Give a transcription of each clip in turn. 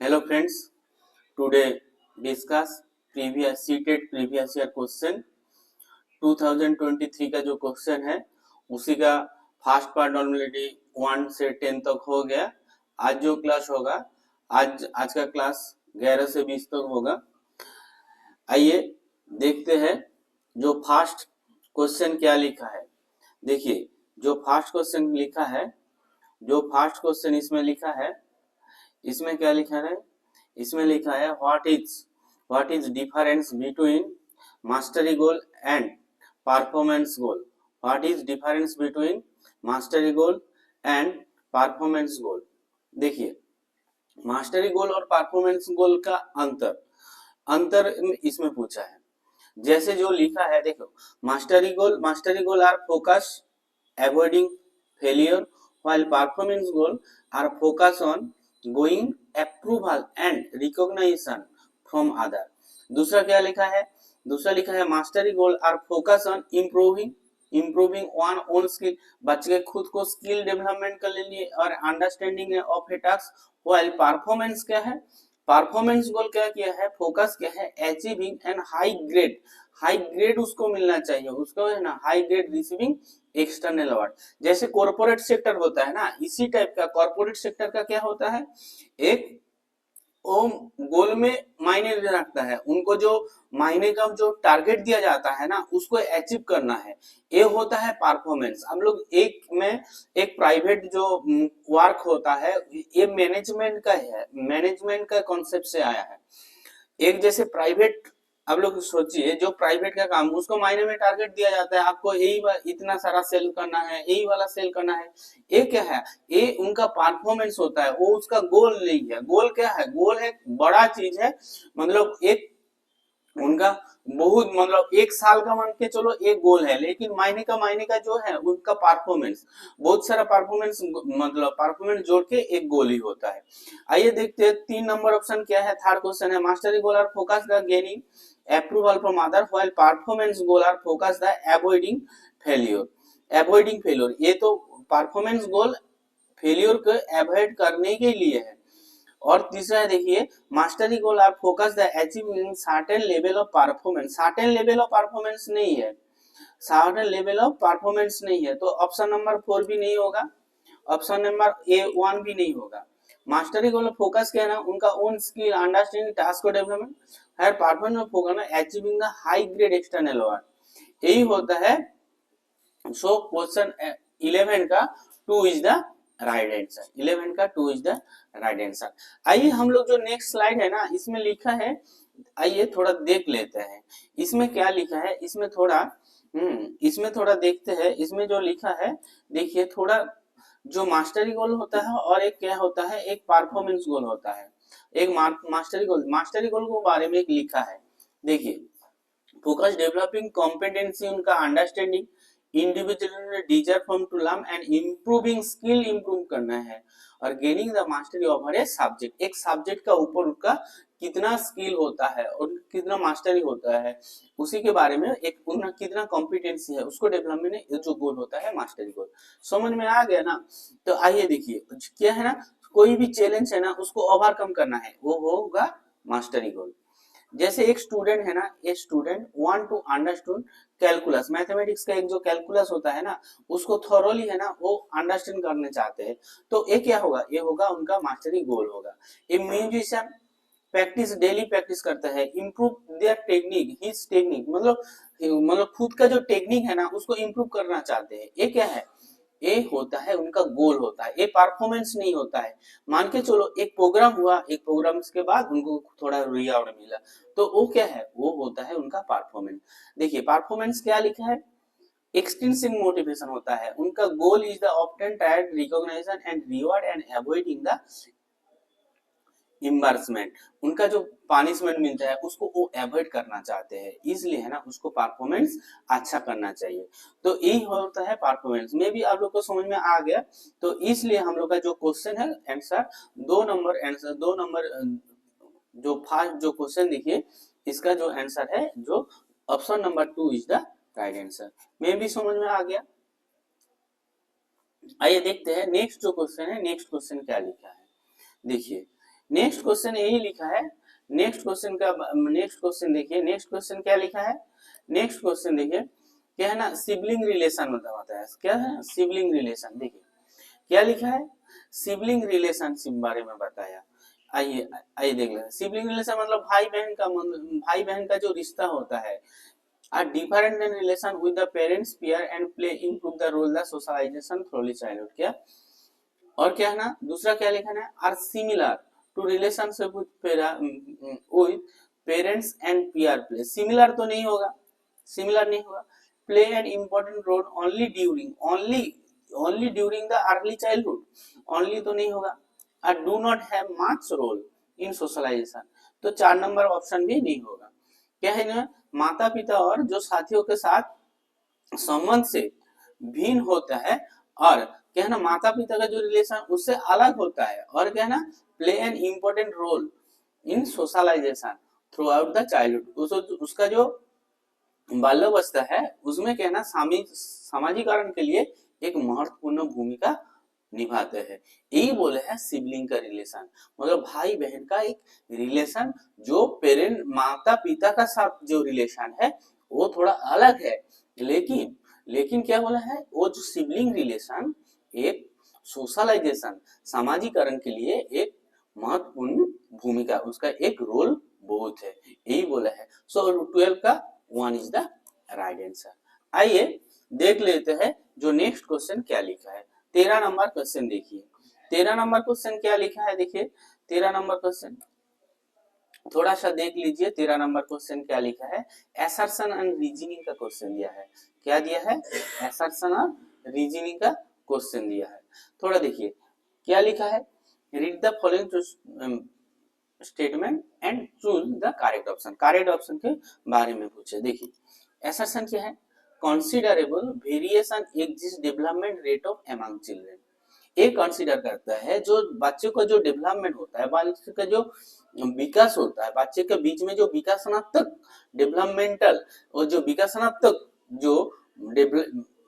Hello friends, today discuss previous CTET previous year question 2023 का जो question है उसी का फर्स्ट पार्ट ऑलरेडी 1 से 10 तक हो गया। आज जो क्लास होगा आज का क्लास 11 से 20 तक होगा। आइए देखते हैं जो फर्स्ट क्वेश्चन क्या लिखा है। देखिए जो फर्स्ट क्वेश्चन लिखा है, जो फर्स्ट क्वेश्चन इसमें लिखा है, इसमें क्या लिखा है, इसमें लिखा है what is difference between mastery goal and performance goal. What is difference between mastery goal and performance goal. देखिए मास्टरी गोल और परफॉर्मेंस गोल का अंतर इसमें पूछा है। जैसे जो लिखा है देखो, mastery goal are focus avoiding failure while performance goal are focused on going approval and recognition from other। दूसरा क्या लिखा है, दूसरा लिखा है mastery goal are focus on improving one own skill, बच्चे के खुद को स्किल डेवलपमेंट कर लिए और understanding of a task. while performance क्या है, परफॉर्मेंस गोल क्या किया है, फोकस क्या है, अचीविंग एंड हाई ग्रेड उसको मिलना चाहिए, उसको है ना high grade receiving external award. जैसे कॉर्पोरेट सेक्टर होता है ना, इसी टाइप का कॉर्पोरेट सेक्टर का क्या होता है, एक वो गोल में मायने रखता है, उनको जो मायने का जो टारगेट दिया जाता है ना उसको अचीव करना है, ये होता है परफॉर्मेंस। हम लोग एक प्राइवेट जो वर्क होता है ये मैनेजमेंट का कॉन्सेप्ट से आया है। एक जैसे प्राइवेट, आप लोग सोचिए जो प्राइवेट का काम उसको मायने में टारगेट दिया जाता है, आपको यही इतना सारा सेल करना है, यही वाला सेल करना है। ये क्या है, ये उनका परफॉर्मेंस होता है, वो उसका गोल नहीं है। गोल क्या है, गोल है बड़ा चीज है, मतलब एक उनका बहुत मतलब एक साल का मान के चलो एक गोल है, लेकिन मायने का जो है उनका परफॉर्मेंस, बहुत सारा परफॉर्मेंस मतलब परफॉर्मेंस जोड़ के एक गोल ही होता है। आइए देखते हैं 3 नंबर ऑप्शन क्या है। थर्ड क्वेश्चन है mastery goal are focus the gaining approval from other while performance goal are focus the avoiding failure. ये तो परफॉर्मेंस गोल फेलियर को अवॉइड करने के लिए है। और तीसरा है देखिए mastery goal are focus the achieving certain level of performance. Certain level of performance नहीं है, सर्टेन लेवल ऑफ परफॉर्मेंस नहीं है, तो ऑप्शन नंबर 4 भी नहीं होगा, ऑप्शन नंबर A1 भी नहीं होगा। मास्टरी गोल फोकस क्या है ना, उनका ओन स्किल अंडरस्टैंडिंग टास्क को डेवलपमेंट है, परफॉर्मेंस फोकस ना achieving the high grade external award, यही होता है। सो क्वेश्चन 11 का 2 इज द राइट आंसर, 11 का 2 इज द राइट आंसर। आइए हम लोग जो नेक्स्ट स्लाइड है ना इसमें लिखा है, आइए थोड़ा देख लेते हैं इसमें क्या लिखा है। इसमें थोड़ा देखते हैं, इसमें जो लिखा है देखिए थोड़ा, जो मास्टरी गोल होता है और एक क्या होता है, एक परफॉर्मेंस गोल होता है। एक मास्टरी गोल के बारे में एक लिखा है, देखिए फोकस डेवलपिंग कॉम्पिटेंसी, उनका understanding individual deserve from to learn and improving skill improve करना है, और gaining the mastery over a subject, एक सब्जेक्ट का ऊपर उनका कितना स्किल होता है और कितना मास्टरी होता है उसी के बारे में, एक उनका कितना कॉम्पिटेंसी है उसको डेवलपमेंट में जो गोल होता है मास्टरी गोल। समझ में आ गया ना। तो आइए देखिए क्या है ना, कोई भी चैलेंज है ना उसको ओवरकम करना है, वो होगा मास्टरी गोल। जैसे एक स्टूडेंट है ना, ये student want to understand calculus, mathematics का एक जो कैलकुलस होता है ना उसको थॉरोली है ना वो अंडरस्टैंड करने चाहते हैं, तो ये क्या होगा, ये होगा उनका मास्टरी गोल होगा। ये म्यूजिशियन प्रैक्टिस डेली प्रैक्टिस करता है, improve their technique his technique, मतलब खुद का जो टेक्निक है ना उसको इम्प्रूव करना चाहते हैं, ये क्या है, ये होता है उनका गोल होता है, ये परफॉर्मेंस नहीं होता है। मान के चलो एक प्रोग्राम हुआ, एक प्रोग्राम के बाद उनको थोड़ा रिवॉर्ड मिला, तो वो क्या है, वो होता है उनका परफॉर्मेंस। देखिए परफॉर्मेंस क्या लिखा है, एक्सटेंसिव मोटिवेशन होता है, उनका goal is the obtain tired recognition and reward and avoiding the embarrassment, उनका जो पनिशमेंट मिलता है उसको वो अवॉइड करना चाहते हैं, इसलिए है ना उसको परफॉर्मेंस अच्छा करना चाहिए। तो यही होता है परफॉर्मेंस में भी, आप लोग को समझ में आ गया। तो इसलिए हम लोग का जो क्वेश्चन है आंसर 2 नंबर, आंसर 2 नंबर जो फर्स्ट जो क्वेश्चन देखिए इसका जो आंसर है जो option number 2 is the right answer. में भी समझ में आ गया। आइए देखते हैं नेक्स्ट जो क्वेश्चन है, नेक्स्ट क्वेश्चन क्या लिखा है। देखिए नेक्स्ट क्वेश्चन यही लिखा है। नेक्स्ट क्वेश्चन देखिए, नेक्स्ट क्वेश्चन क्या लिखा है। नेक्स्ट क्वेश्चन देखिए क्या है ना, सिबलिंग रिलेशन बताया है। क्या है सिबलिंग रिलेशन, देखिए क्या लिखा है, सिबलिंग रिलेशनशिप बारे में बताया। आइए आइए देख लेते हैं। सिबलिंग रिलेशन मतलब भाई बहन का जो रिश्ता होता है, are different in relation with the parents peer and play improve the role the socialization through childhood। क्या और क्या है ना, दूसरा क्या लिखा है, are similar to relationship with parents and peer play. Similar तो नहीं होगा, सिमिलर नहीं होगा। Play an important role only during the early childhood, only तो नहीं होगा। और do not have much role in socialization, तो 4 नंबर ऑप्शन भी नहीं होगा। क्या है ना, माता पिता और जो साथियों के साथ संबंध से भिन्न होता है, और क्या है ना माता पिता का जो रिलेशन उससे अलग होता है, और क्या है ना play an important role in socialization throughout the childhood. उसका जो बाल्यावस्था है उसमें क्या है ना सामाजिकरण के लिए एक महत्वपूर्ण भूमिका निभाते हैं। यही बोले हैं सिबलिंग का रिलेशन, मतलब भाई बहन का एक रिलेशन, जो पेरेंट माता पिता का साथ जो रिलेशन है वो थोड़ा अलग है, लेकिन लेकिन क्या बोला है, वो जो सिबलिंग रिलेशन एक सोशलाइजेशन सामाजिकरण के लिए एक महत्वपूर्ण भूमिका, उसका एक रोल बहुत है, यही बोला है। सो 12 का 1 इज द राइट आंसर। आइए देख लेते हैं जो नेक्स्ट क्वेश्चन क्या लिखा है। 13 नंबर क्वेश्चन देखिए, 13 नंबर क्वेश्चन क्या लिखा है, देखिए 13 नंबर क्वेश्चन थोड़ा सा देख लीजिए। 13 नंबर क्वेश्चन क्या लिखा है, असर्शन एंड रीजनिंग का क्वेश्चन दिया है। क्या दिया है, असर्शन और रीजनिंग का क्वेश्चन दिया है। थोड़ा देखिए क्या लिखा है, read the following statement and choose the correct option. Correct option के बारे में पूछे। देखिए असर्शन क्या है, considerable variation exist development rate of among children. ये कंसीडर करता है जो बच्चे का जो डेवलपमेंट होता है, बच्चे का जो विकास होता है, बच्चे के बीच में जो विकासनात्मक डेवलपमेंटल और जो विकासनात्मक जो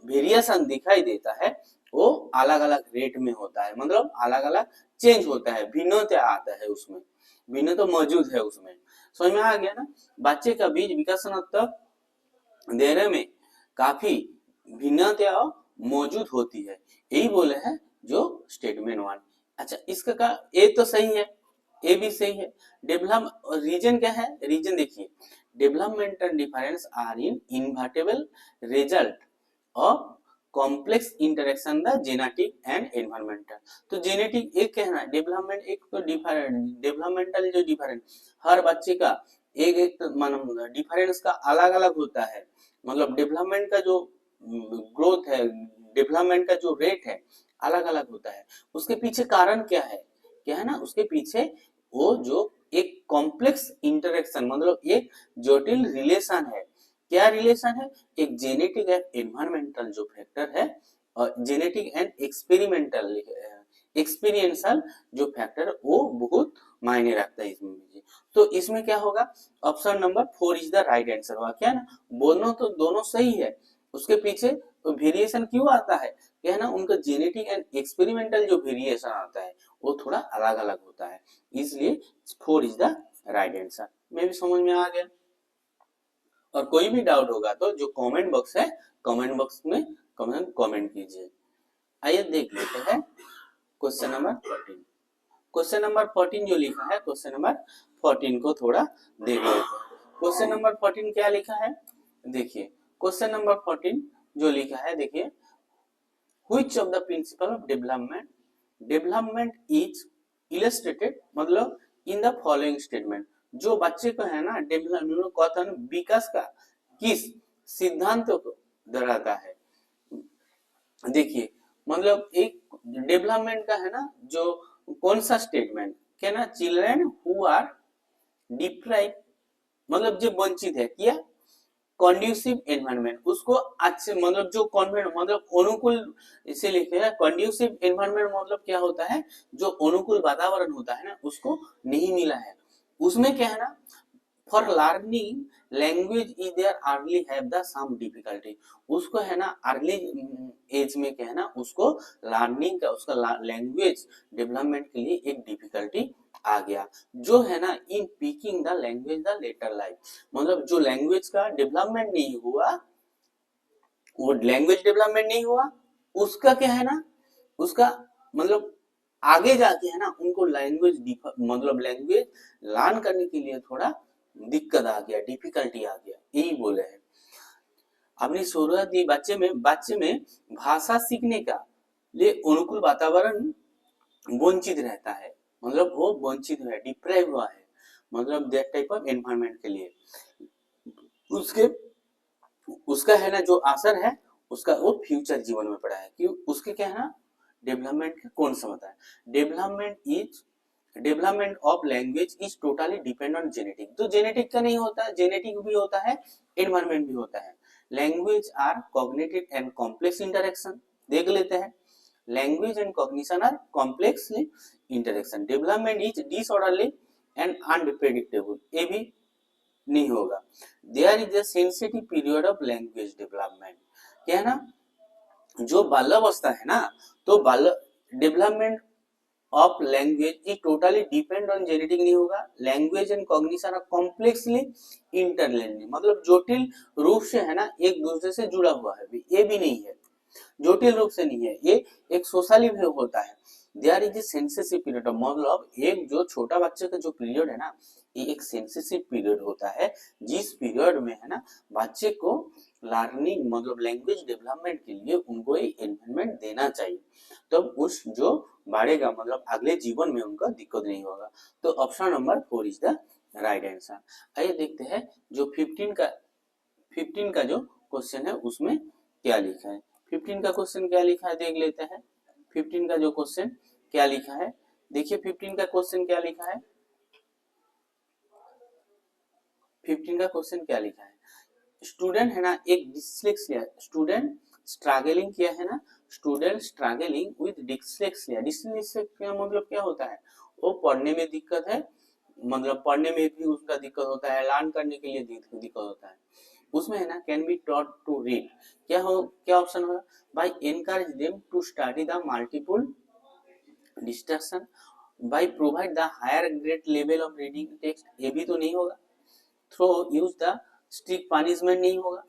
वेरिएशन दिखाई देता है वो अलग अलग रेट में होता है, मतलब अलग अलग चेंज होता है, भिन्नता आता है उसमें, भिन्न तो मौजूद है उसमें। समझ में आ गया ना, बच्चे का बीच विकासनात्मक दायरे में काफी भिन्नता मौजूद होती है, यही बोले हैं जो स्टेटमेंट 1। अच्छा इसका का ए तो सही है, ए भी सही है। डेवलप रीजन क्या है, रीजन देखिए developmental difference are in invertible result of complex interaction the genetic and environmental. तो जेनेटिक एक कहना डेवलपमेंट, एक तो डेवलपमेंटल जो डिफरेंस हर बच्चे का एक एक डिफरेंस का अलग अलग होता है, मतलब डेवलपमेंट का जो ग्रोथ है, डेवलपमेंट का जो रेट है अलग अलग होता है। उसके पीछे कारण क्या है, क्या है ना उसके पीछे वो जो एक कॉम्प्लेक्स इंटरेक्शन, मतलब एक जटिल रिलेशन है। क्या रिलेशन है, एक जेनेटिक एंड एनवायरमेंटल जो फैक्टर है, और जेनेटिक एंड एक्सपीरियंशियल जो फैक्टर वो बहुत मायने रखता है इसमें। तो इसमें क्या होगा, option number 4 is the right answer होगा। क्या ना दोनों तो दोनों सही है, उसके पीछे तो वेरिएशन क्यों आता है, क्या है ना उनका जेनेटिक एंड एक्सपेरिमेंटल जो वेरिएशन आता है वो थोड़ा अलग अलग होता है, इसलिए 4 इज द राइट आंसर। मैं भी समझ में आ गया। और कोई भी डाउट होगा तो जो कमेंट बॉक्स है, कमेंट बॉक्स में कमेंट कीजिए। आइए देख लेते हैं क्वेश्चन नंबर 14। क्वेश्चन नंबर 14 जो लिखा है, क्वेश्चन नंबर 14 को थोड़ा देख लेते हैं। क्वेश्चन नंबर 14 क्या लिखा है, देखिए क्वेश्चन नंबर 14 जो लिखा है, देखिए which of the principle of development is illustrated, मतलब इन द फॉलोइंग स्टेटमेंट। जो बच्चे को है ना डेवलपमेंट कथन विकास का किस सिद्धांत को दोहराता है। देखिए मतलब एक डेवलपमेंट का है ना जो कौन सा स्टेटमेंट, क्या ना चिल्ड्रन हु आर डिप्राइव, मतलब जो वंचित है, क्या कंड्यूसिव एनवायरनमेंट, उसको अच्छे मतलब जो कॉन्वेंट मतलब अनुकूल, इसे लिखे हैं कंड्यूसिव एनवायरनमेंट, मतलब क्या होता है जो अनुकूल वातावरण होता है ना उसको नहीं मिला है। उसमें क्या है ना for learning language is there early have the some difficulty, उसको है ना अर्ली एज में क्या है ना उसको लर्निंग का उसका लैंग्वेज डेवलपमेंट के लिए एक डिफिकल्टी आ गया, जो है ना in picking the language the later life, मतलब जो लैंग्वेज का डेवलपमेंट नहीं हुआ, वो लैंग्वेज डेवलपमेंट नहीं हुआ, उसका क्या है ना, उसका मतलब आगे जाके है ना उनको लैंग्वेज मतलब लैंग्वेज लर्न करने के लिए थोड़ा दिक्कत आ गया, डिफिकल्टी आ गया, यही बोले हैं। अपनी शुरुआत दी बच्चे में भाषा सीखने का लिए अनुकूल वातावरण वंचित रहता है, मतलब वो वंचित है, डिप्राइव हुआ है, मतलब दैट टाइप ऑफ एनवायरनमेंट के लिए उसके उसका है ना जो असर है, उसका वो फ्यूचर जीवन में पड़ा है कि उसके क्या है ना डेवलपमेंट का कौन सा होता है। Development of language is totally depend on genetic, तो जेनेटिक का नहीं होता, जेनेटिक भी होता है, एनवायरनमेंट भी होता है। Language are cognitive and complex interaction, देख लेते हैं, language and cognition are complexly interaction, development is disorderly and unpredictable, ये भी नहीं होगा। There is a sensitive period of language development, क्या है ना जो बाल्यावस्था है ना, तो बाल development of language is totally depend on genetic नहीं होगा, language and cognition are complexly interlinked, मतलब जटिल रूप से है ना एक दूसरे से जुड़ा हुआ है, ये भी नहीं है, जटिल रूप से नहीं है, ये एक सोशली भी होता है। There is a sensitive period, मतलब एक जो छोटा बच्चे का जो पीरियड है ना, ये एक सेंसिटिव पीरियड होता है, जिस पीरियड में है ना बच्चे को लर्निंग मतलब लैंग्वेज डेवलपमेंट के लिए उनको ये एनवायरनमेंट देना चाहिए, तब उस जो बढ़ेगा मतलब अगले जीवन में उनका दिक्कत नहीं होगा। तो option number 4 is the right answer. आइए देखते हैं जो 15 का जो क्वेश्चन है उसमें क्या लिखा है। 15 का क्वेश्चन क्या लिखा है देख लेते हैं। 15 का जो क्वेश्चन क्या लिखा है, देखिए 15 का क्वेश्चन क्या लिखा है। 15 का क्वेश्चन क्या लिखा है, स्टूडेंट है ना एक डिस्लेक्सिया, स्टूडेंट स्ट्रगलिंग किया है ना, student struggling with dyslexia, dyslexia मतलब क्या होता है, वो पढ़ने में दिक्कत है, मतलब पढ़ने में भी उसका दिक्कत होता है, लर्न करने के लिए दिक्कत होता है, उसमें है ना can be taught to read, क्या ऑप्शन होगा, by encourage them to study the multiple distraction, by provide the higher grade level of reading text, ये भी तो नहीं होगा, through use the strict punishment नहीं होगा,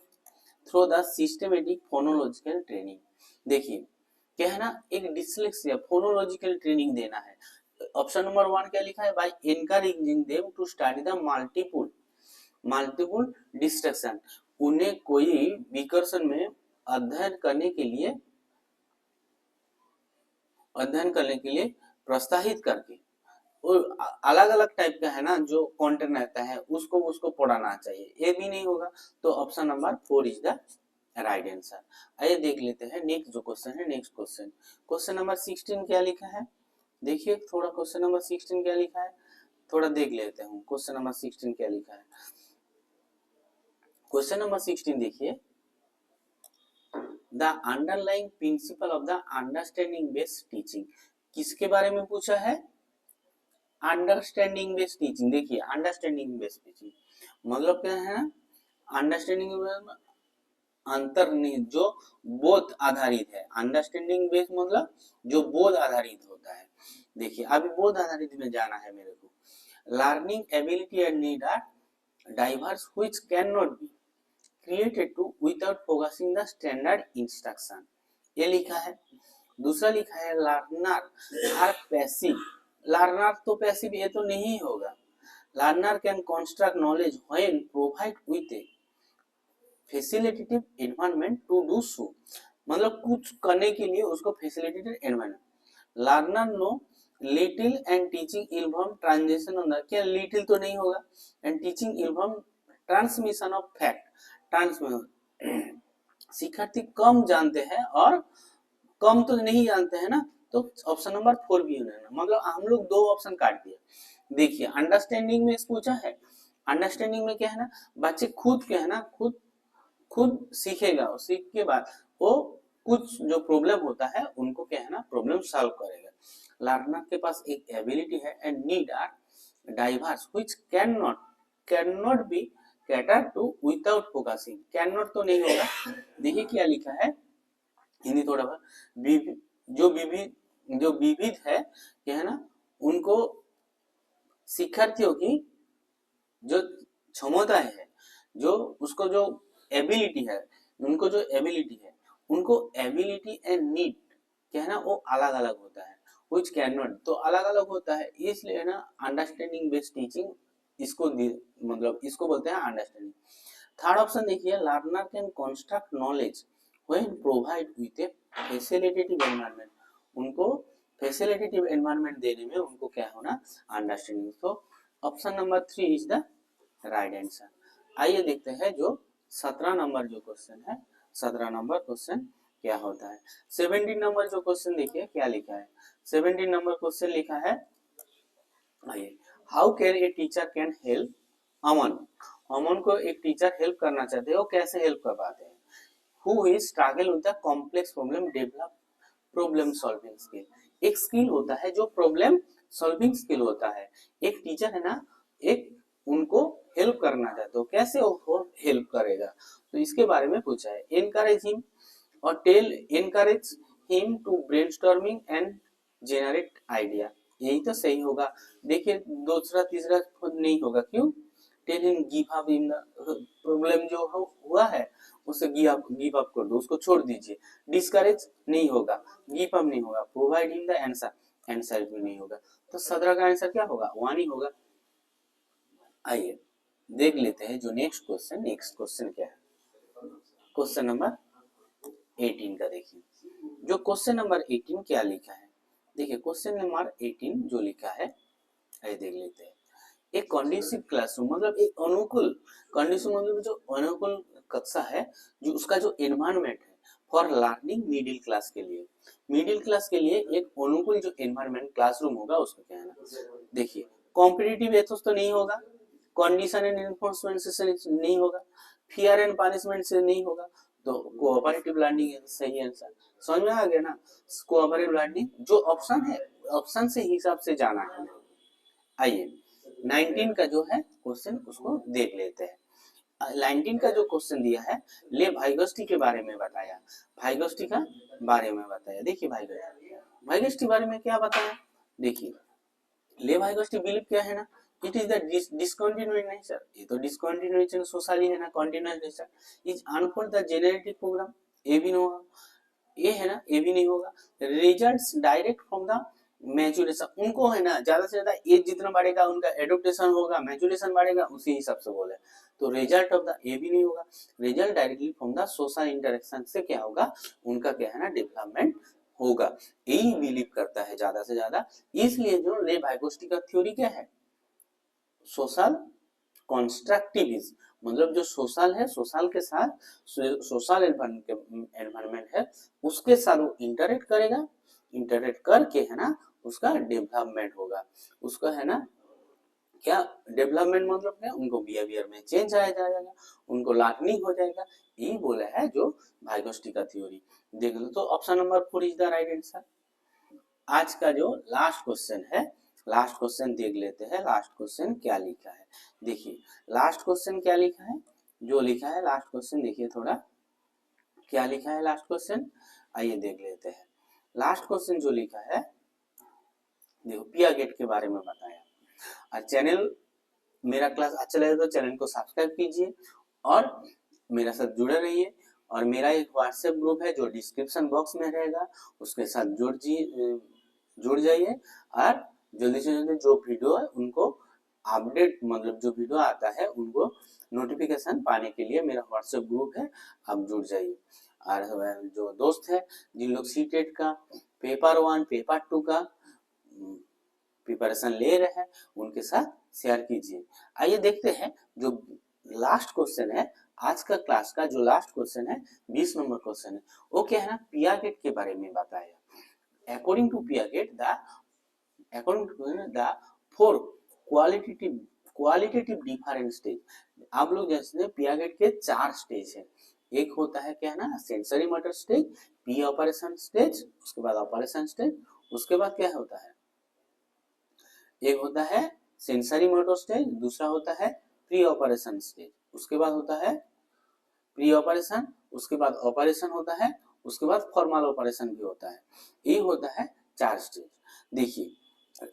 through the systematic phonological training, देखिए क्या है ना एक डिस्लेक्सिया फोनोलॉजिकल ट्रेनिंग देना है। ऑप्शन नंबर 1 क्या लिखा है, by encouraging them to study the multiple distraction, उन्हें कोई विकर्षण में अध्ययन करने के लिए प्रोत्साहित करके, और अलग अलग टाइप का है ना जो कंटेंट रहता है उसको पढ़ाना चाहिए, ये भी नहीं होगा। तो option number 4 is the right answer. आइए देख लेते हैं नेक्स्ट जो क्वेश्चन है, नेक्स्ट क्वेश्चन नंबर 16 क्या लिखा है, देखिए थोड़ा क्वेश्चन नंबर 16 क्या लिखा है, थोड़ा देख लेते हैं क्वेश्चन नंबर 16 क्या लिखा है। क्वेश्चन नंबर 16 देखिए, the underlying principle of the understanding based teaching, किसके बारे में पूछा है, अंडरस्टैंडिंग बेस्ड टीचिंग। देखिए अंडरस्टैंडिंग बेस्ड टीचिंग मतलब क्या है, अंडरस्टैंडिंग अंतर्निहित जो बोध आधारित है, अंडरस्टैंडिंग बेस्ड मतलब जो बोध आधारित होता है। देखिए अभी बोध आधारित में जाना है मेरे को, learning ability and need are diverse which can not be created to without focusing the standard instruction, ये लिखा है। दूसरा लिखा है लर्नर आर पैसिव, लर्नर तो पैसिव ये तो नहीं होगा, learner can construct knowledge when provide with a facilitative environment to do so, मतलब कुछ करने के लिए उसको facilitated environment, learner no little and teaching involve transition on the, क्या लिटिल तो नहीं होगा, and teaching involve transmission of fact, transmission शिक्षार्थी कम जानते हैं और कम तो नहीं जानते हैं ना, तो ऑप्शन नंबर 4 भी होना, मतलब हम लोग दो ऑप्शन काट दिए। देखिए अंडरस्टैंडिंग में पूछा है, अंडरस्टैंडिंग में क्या है ना बच्चे खुद क्या है ना खुद सीखेगा, और सीख के बाद वो कुछ जो प्रॉब्लम होता है उनको क्या है ना प्रॉब्लम सॉल्व करेगा। लर्नर के पास एक एबिलिटी है and need are diverse which can not be cater to without focusing, can not तो नहीं होगा। देखिए क्या लिखा है हिंदी थोड़ा बहुत, जो विविध है क्या है ना उनको शिक्षार्थियों की जो क्षमताएं है, जो उसको जो एबिलिटी है, उनको जो एबिलिटी है, उनको एबिलिटी एंड नीड क्या है ना वो अलग अलग होता है, विच कैन नॉट तो अलग अलग होता है, इसलिए ना अंडरस्टैंडिंग बेस्ड टीचिंग इसको मतलब इसको बोलते हैं अंडरस्टैंडिंग। थर्ड ऑप्शन देखिए, learner can construct knowledge when provide with A facilitative environment, उनको फैसिलिटेटिव एनवायरनमेंट देने में उनको क्या होना, अंडरस्टैंडिंग। तो option number 3 is the right answer. आइए देखते हैं जो 17 नंबर जो क्वेश्चन है, 17 नंबर क्वेश्चन क्या होता है। 17 नंबर जो क्वेश्चन देखिए क्या लिखा है। 17 नंबर क्वेश्चन लिखा है, आइए, how can a teacher can help Aman, Aman को एक टीचर हेल्प करना चाहते हैं, वो कैसे हेल्प कर पाते हैं। Who is struggle with the complex problem develop problem solving skill, एक स्किल होता है जो प्रॉब्लम सॉल्विंग स्किल होता है। एक टीचर है ना, एक उनको हेल्प करना चाहते हो, कैसे वो हेल्प करेगा, तो इसके बारे में पूछा है। एनकरेज हिम और tell encourage him to brainstorming and generate idea, यही तो सही होगा। देखिए दूसरा तीसरा नहीं होगा, क्यों, tell him give up in the problem जो हुआ है उसे गिव अप कर दो, उसको छोड़ दीजिए। डिस्करेज नहीं होगा, गिव अप नहीं होगा। Provide him the answer, answer भी नहीं होगा। तो 17 का आंसर क्या होगा, 1 ही होगा। आइए देख लेते हैं जो नेक्स्ट क्वेश्चन क्या है। क्वेश्चन नंबर 18 का देखिए, जो क्वेश्चन नंबर 18 क्या लिखा है। देखिए क्वेश्चन नंबर 18 जो लिखा है, आइए देख लेते हैं। एक कंडीसिव क्लासरूम मतलब एक अनुकूल, कंडीसिव मतलब जो अनुकूल कक्षा है, जो उसका जो एनवायरनमेंट है फॉर लर्निंग मिडिल क्लास के लिए, मिडिल क्लास के लिए एक अनुकूल जो एनवायरनमेंट क्लासरूम होगा उसको क्या है ना। देखिए कॉम्पिटिटिव एथोस तो नहीं होगा, कंडीशन एंड एनफोर्समेंट से नहीं होगा, फियर एंड पनिशमेंट से नहीं होगा, तो कोऑपरेटिव लर्निंग है सही आंसर। समझ में आ गया ना, कोऑपरेटिव लर्निंग जो ऑप्शन है, ऑप्शन से हिसाब से जाना है। आइए 19 का जो है क्वेश्चन उसको देख लेते हैं। 19 का जो क्वेश्चन दिया है, ले भाइगोस्टी के बारे में बताया, भाइगोस्टी का बारे में बताया। देखिए भाइगोस्टी बारे में क्या बताया, देखिए ले भाइगोस्टी बिलीव क्या है ना, it is the discontinuing nature, ये तो डिसकंटिन्यूइंग सोशली है ना, continuous nature is unfold the generative program, ये भी नहीं होगा, ये है ना, ये भी नहीं होगा। Results direct from the maturation, उनको है ना ज्यादा से ज्यादा एज जितना बढ़ेगा उनका एडोप्टेशन होगा, मैच्योरेशन बढ़ेगा, उसी हिसाब से बोले तो रिजल्ट ऑफ द, ये भी नहीं होगा। Result directly from the social interaction से क्या होगा, उनका क्या है ना डेवलपमेंट होगा, यही बिलीव करता है ज्यादा से ज्यादा। इसलिए जो ले भाइगोस्टी का थ्योरी क्या है, सोशल कॉन्स्ट्रक्टिविज्म, मतलब जो सोशल है, सोशल के साथ सोशल एनवायरनमेंट है उसके साथ वो इंटरेक्ट करेगा, इंटरेक्ट करके है ना उसका डेवलपमेंट होगा, उसका है ना क्या डेवलपमेंट मतलब क्या, उनको बिहेवियर में चेंज आया जाएगा, उनको लर्निंग हो जाएगा, यही बोला है जो भाइगोस्टी का थ्योरी। देख लो तो option number 4 is the right answer. आज का जो लास्ट क्वेश्चन है, लास्ट क्वेश्चन देख लेते हैं, लास्ट क्वेश्चन क्या लिखा है। देखिए लास्ट क्वेश्चन क्या लिखा है, जो लिखा है लास्ट क्वेश्चन देखिए थोड़ा क्या लिखा है लास्ट क्वेश्चन, आइए देख लेते हैं। लास्ट क्वेश्चन जो लिखा है, देखो पियागेट के बारे में बताया। और चैनल मेरा क्लास अच्छा लगे तो चैनल को सब्सक्राइब कीजिए और मेरे साथ जुड़े रहिए। और मेरा एक व्हाट्सएप ग्रुप है जो डिस्क्रिप्शन बॉक्स में रहेगा, उसके साथ जुड़ जाइए। और जल्दी से जल्दी जो वीडियो है उनको अपडेट, मतलब जो वीडियो आता है उनको नोटिफिकेशन पाने के लिए मेरा व्हाट्सएप ग्रुप है, आप जुड़ जाइए। और जो दोस्त है जिन लोग सीटेट का पेपर 1 पेपर 2 का प्रिपरेशन ले रहे हैं उनके साथ शेयर कीजिए। आइए देखते हैं जो लास्ट क्वेश्चन है, आज का क्लास का जो लास्ट क्वेश्चन है 20 नंबर क्वेश्चन है, वो क्या है ना पियागेट के बारे में बताया। According to Piaget the 4 qualitative different stage, आप लोग जैसे पियागेट के 4 स्टेज है। एक होता है क्या है ना sensory motor stage, P operation stage, उसके बाद ऑपरेशन स्टेज, उसके बाद क्या होता है, एक होता है सेंसरी मोटर स्टेज, दूसरा होता है प्री ऑपरेशन स्टेज, उसके बाद होता है प्री ऑपरेशन, उसके बाद ऑपरेशन होता है, उसके बाद फॉर्मल ऑपरेशन भी होता है। ये होता है 4 स्टेज। देखिए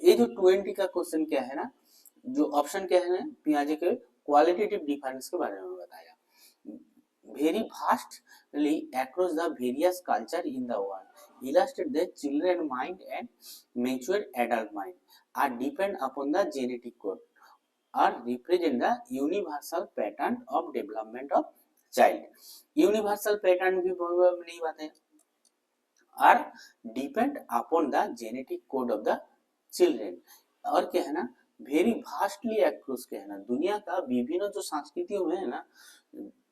ये जो 20 का क्वेश्चन क्या है ना, जो ऑप्शन क्या है पियाजे के क्वालिटेटिव डिफरेंस के बारे में बताया। Very vastly across the various culture in the world illustrate that children mind and mature adult mind are depend upon the genetic code or represent the universal pattern of development of child। universal pattern भी नहीं बात है, are depend upon the genetic code of the children। और क्या है ना very भास्टली across क्या है ना दुनिया का विभिन्न जो संस्कृतियों में है ना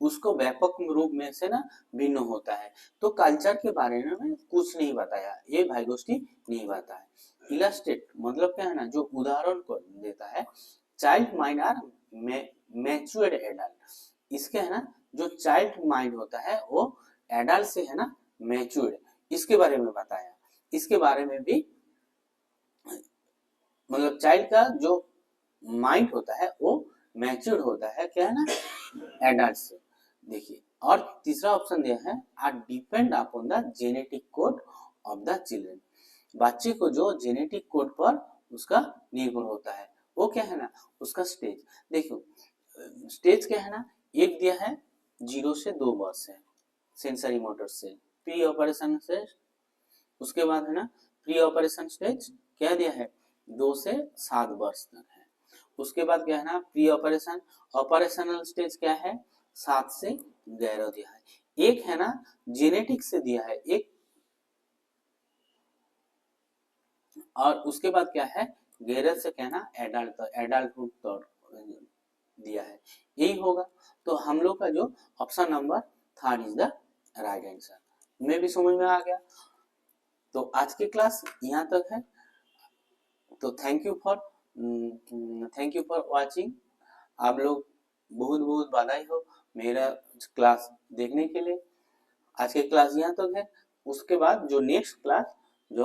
उसको व्यापक रूप में से ना भिन्न होता है। तो कल्चर के बारे में कुछ नहीं बताया, ये भाई गोष्ठी नहीं बताया है। इलस्ट्रेट मतलब क्या है ना जो उदाहरण को देता है, child mind are matured adult, इसके है ना जो चाइल्ड माइंड होता है वो एडल्ट से है ना मैच्योर्ड, इसके बारे में बताया। इसके बारे में भी मतलब चाइल्ड का जो माइंड होता है वो मैच्योर्ड होता है क्या है ना एडल्ट से। देखिए और तीसरा ऑप्शन दिया है are depend upon the genetic code of the children, बच्चे को जो जेनेटिक कोड पर उसका निर्भर होता है वो क्या है ना उसका स्टेज। देखो स्टेज क्या है ना एक दिया है 0 से 2 वर्ष है सेंसरी मोटर से, प्री ऑपरेशन से, उसके बाद है ना प्री ऑपरेशन स्टेज क्या दिया है 2 से 7 वर्ष तक है। उसके बाद क्या है ना प्री ऑपरेशन ऑपरेशनल स्टेज क्या है 7 से 11 दिया है। एक है ना जेनेटिक से दिया है एक, और उसके बाद क्या है 11 से क्या है ना एडल्टहुड तक दिया है, यही होगा। तो हम लोग का जो option number 3 is the right answer. मैं भी समझ में आ गया। तो आज की क्लास यहाँ तक है। तो थैंक यू फॉर वाचिंग। आप लोग बहुत बहुत बधाई हो मेरा क्लास देखने के लिए। आज की क्लास यहाँ तक है। उसके बाद जो नेक्स्ट क्लास जो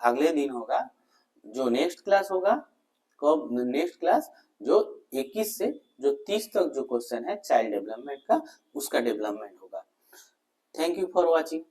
अगले दिन होगा, जो नेक्स्ट क्लास होगा कब नेक्स्ट क्लास जो 21 से जो 30 तक जो क्वेश्चन है चाइल्ड डेवलपमेंट का उसका डेवलपमेंट होगा। Thank you for watching.